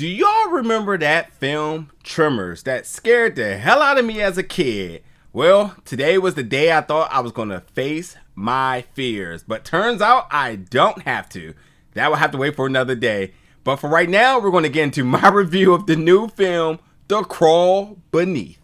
Do y'all remember that film, Tremors, that scared the hell out of me as a kid? Well, today was the day I thought I was going to face my fears, but turns out I don't have to. That will have to wait for another day. But for right now, we're going to get into my review of the new film, The Crawl Beneath.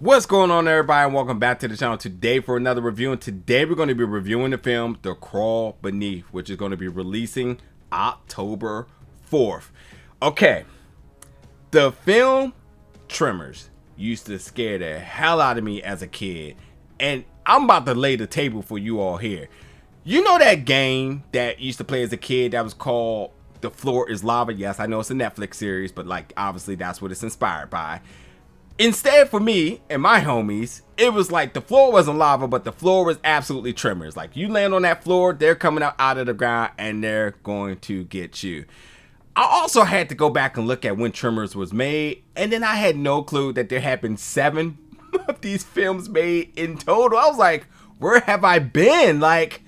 What's going on, everybody, and welcome back to the channel today for another review. And today we're going to be reviewing the film The Crawl Beneath, which is going to be releasing October 4th. Okay, the film Tremors used to scare the hell out of me as a kid, and I'm about to lay the table for you all here. You know that game that you used to play as a kid that was called The Floor is Lava? Yes, I know it's a Netflix series, but like obviously that's what it's inspired by. Instead, for me and my homies, it was like the floor wasn't lava, but the floor was absolutely tremors. Like, you land on that floor, they're coming out of the ground, and they're going to get you. I also had to go back and look at when Tremors was made, and then I had no clue that there had been 7 of these films made in total. I was like, where have I been? Like,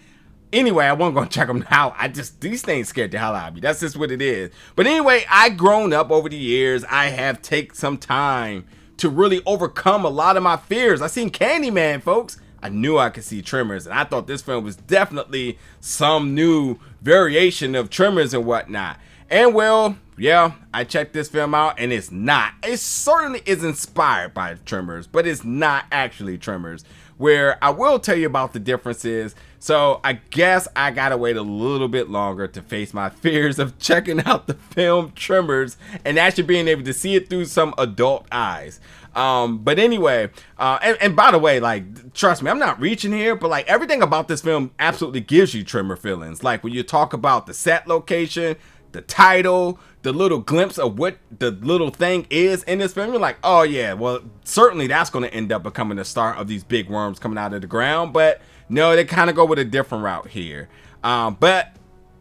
anyway, I wasn't going to check them out. These things scared the hell out of me. That's just what it is. But anyway, I've grown up over the years. I have taken some time to really overcome a lot of my fears. I seen Candyman, folks. I knew I could see Tremors, and I thought this film was definitely some new variation of Tremors and whatnot. And well, yeah, I checked this film out, and it's not. It certainly is inspired by Tremors, but it's not actually Tremors. Where I will tell you about the differences. So I guess I gotta wait a little bit longer to face my fears of checking out the film Tremors and actually being able to see it through some adult eyes. But anyway, and by the way, like, trust me, I'm not reaching here, but like everything about this film absolutely gives you Tremor feelings. Like when you talk about the set location, the title, the little glimpse of what the little thing is in this film, you're like, oh yeah, well, certainly that's going to end up becoming the start of these big worms coming out of the ground. But no, they kind of go with a different route here. But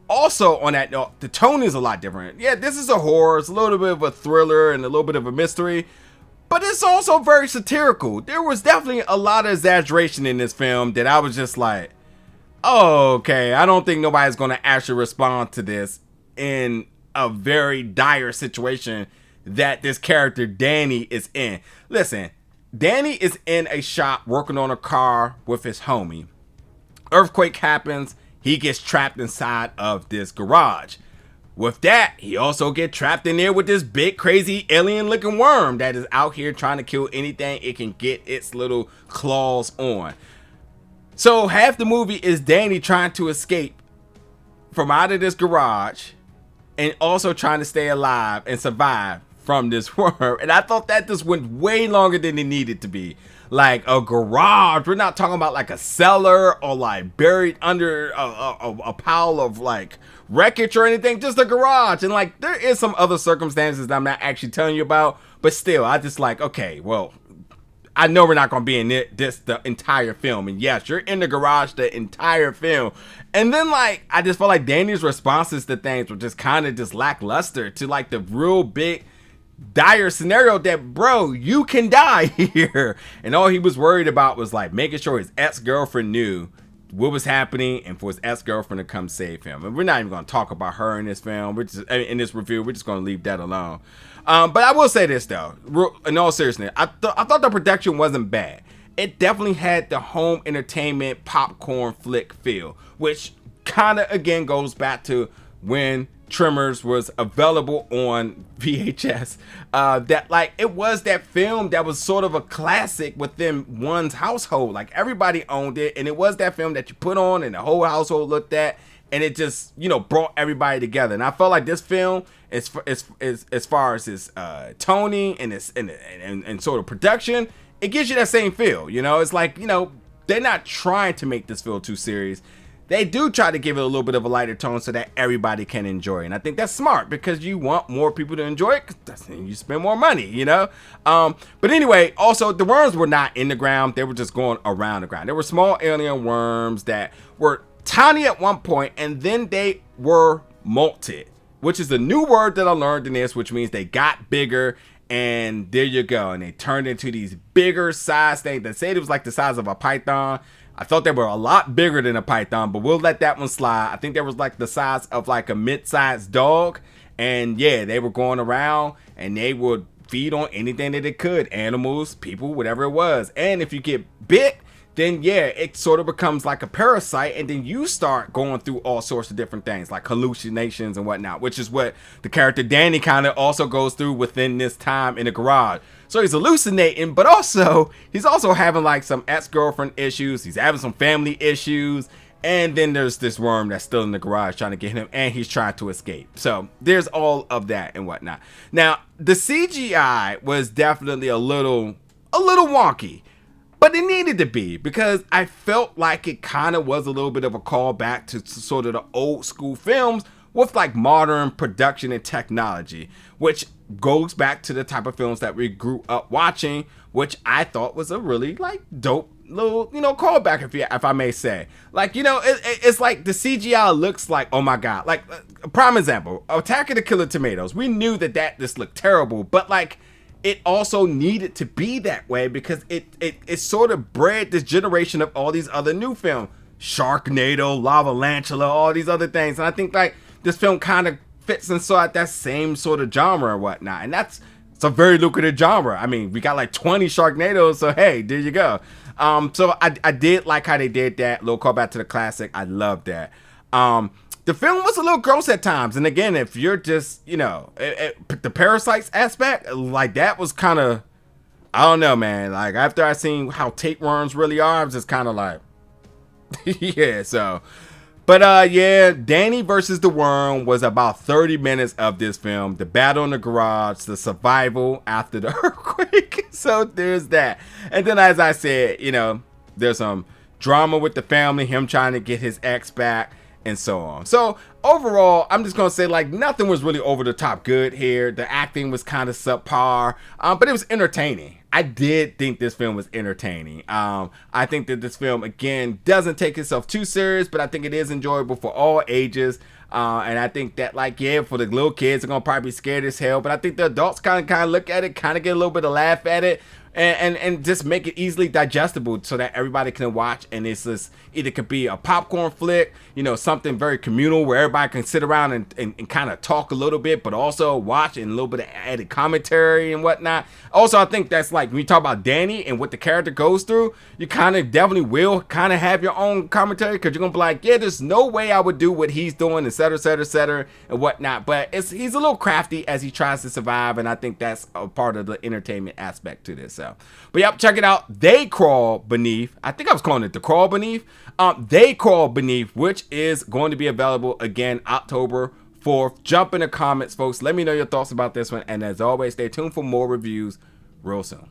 also on that note, the tone is a lot different. Yeah, this is a horror. It's a little bit of a thriller and a little bit of a mystery, but it's also very satirical. There was definitely a lot of exaggeration in this film that I was just like, oh, okay, I don't think nobody's going to actually respond to this in a very dire situation that this character Danny is in. Listen, Danny is in a shop working on a car with his homie. Earthquake happens. He gets trapped inside of this garage. With that, he also gets trapped in there with this big crazy alien looking worm that is out here trying to kill anything it can get its little claws on. So half the movie is Danny trying to escape from out of this garage and also trying to stay alive and survive from this worm. And I thought that this went way longer than it needed to be. Like a garage. We're not talking about like a cellar or like buried under a pile of like wreckage or anything. Just a garage. And like there is some other circumstances that I'm not actually telling you about. But still, I just like, okay, well, I know we're not going to be in the entire film. And yes, you're in the garage the entire film. And then like, I just felt like Danny's responses to things were just kind of just lackluster to like the real big dire scenario that, bro, you can die here. And all he was worried about was like making sure his ex-girlfriend knew what was happening and for his ex-girlfriend to come save him. And we're not even going to talk about her in this film. We're just, in this review, we're just going to leave that alone. But I will say this though, in all seriousness, I thought the production wasn't bad. It definitely had the home entertainment popcorn flick feel, which kind of again goes back to when Tremors was available on VHS. That like it was that film that was sort of a classic within one's household. Like everybody owned it, and it was that film that you put on and the whole household looked at, and it just, you know, brought everybody together. And I felt like this film, as far as its toning and its and sort of production, it gives you that same feel. You know, it's like, you know, they're not trying to make this feel too serious. They do try to give it a little bit of a lighter tone so that everybody can enjoy it. And I think that's smart because you want more people to enjoy it because you spend more money, you know? But anyway, also the worms were not in the ground. They were just going around the ground. There were small alien worms that were tiny at one point, and then they were molted, which is a new word that I learned in this, which means they got bigger And there you go. And they turned into these bigger size things. They said it was like the size of a python. I thought they were a lot bigger than a python, but we'll let that one slide. I think they was like the size of like a mid-sized dog. And yeah, they were going around and they would feed on anything that they could. Animals, people, whatever it was. And if you get bit, then yeah, it sort of becomes like a parasite, and then you start going through all sorts of different things like hallucinations and whatnot, which is what the character Danny kind of also goes through within this time in the garage. So he's hallucinating, but also he's also having like some ex-girlfriend issues. He's having some family issues. And then there's this worm that's still in the garage trying to get him, and he's trying to escape. So there's all of that and whatnot. Now, the CGI was definitely a little wonky. But it needed to be, because I felt like it kind of was a little bit of a callback to sort of the old school films with like modern production and technology, which goes back to the type of films that we grew up watching, which I thought was a really like dope little, you know, callback, if I may say. Like, you know, it's like the CGI looks like, oh my God, like a prime example, Attack of the Killer Tomatoes. We knew that this looked terrible, but like, it also needed to be that way because it sort of bred this generation of all these other new films. Sharknado, Lavalantula, all these other things. And I think like this film kind of fits inside that same sort of genre and whatnot. And it's a very lucrative genre. I mean, we got like 20 Sharknadoes, so hey, there you go. So I did like how they did that. Little callback to the classic. I love that. The film was a little gross at times. And again, if you're just, you know, the parasites aspect, like that was kind of, I don't know, man. Like after I seen how tapeworms really are, I was just kind of like, yeah, so. But yeah, Danny versus the worm was about 30 minutes of this film. The battle in the garage, the survival after the earthquake. So there's that. And then as I said, you know, there's some drama with the family, him trying to get his ex back, and so on. So overall, I'm just gonna say like nothing was really over the top good here. The acting was kind of subpar, but it was entertaining. I did think this film was entertaining. I think that this film again doesn't take itself too serious, but I think it is enjoyable for all ages. And I think that like, yeah, for the little kids, they're gonna probably be scared as hell, but I think the adults kind of look at it, kind of get a little bit of laugh at it, and just make it easily digestible so that everybody can watch. And it's just either could be a popcorn flick, you know, something very communal where everybody can sit around and kind of talk a little bit, but also watch and a little bit of added commentary and whatnot. Also, I think that's like when you talk about Danny and what the character goes through, you kind of definitely will kind of have your own commentary, because you're gonna be like, yeah, there's no way I would do what he's doing, etc., and whatnot. But he's a little crafty as he tries to survive, and I think that's a part of the entertainment aspect to this. So, but yep, check it out. They Crawl Beneath. I think I was calling it The Crawl Beneath. They Crawl Beneath, which is going to be available again October 4th. Jump in the comments, folks. Let me know your thoughts about this one. And as always, stay tuned for more reviews real soon.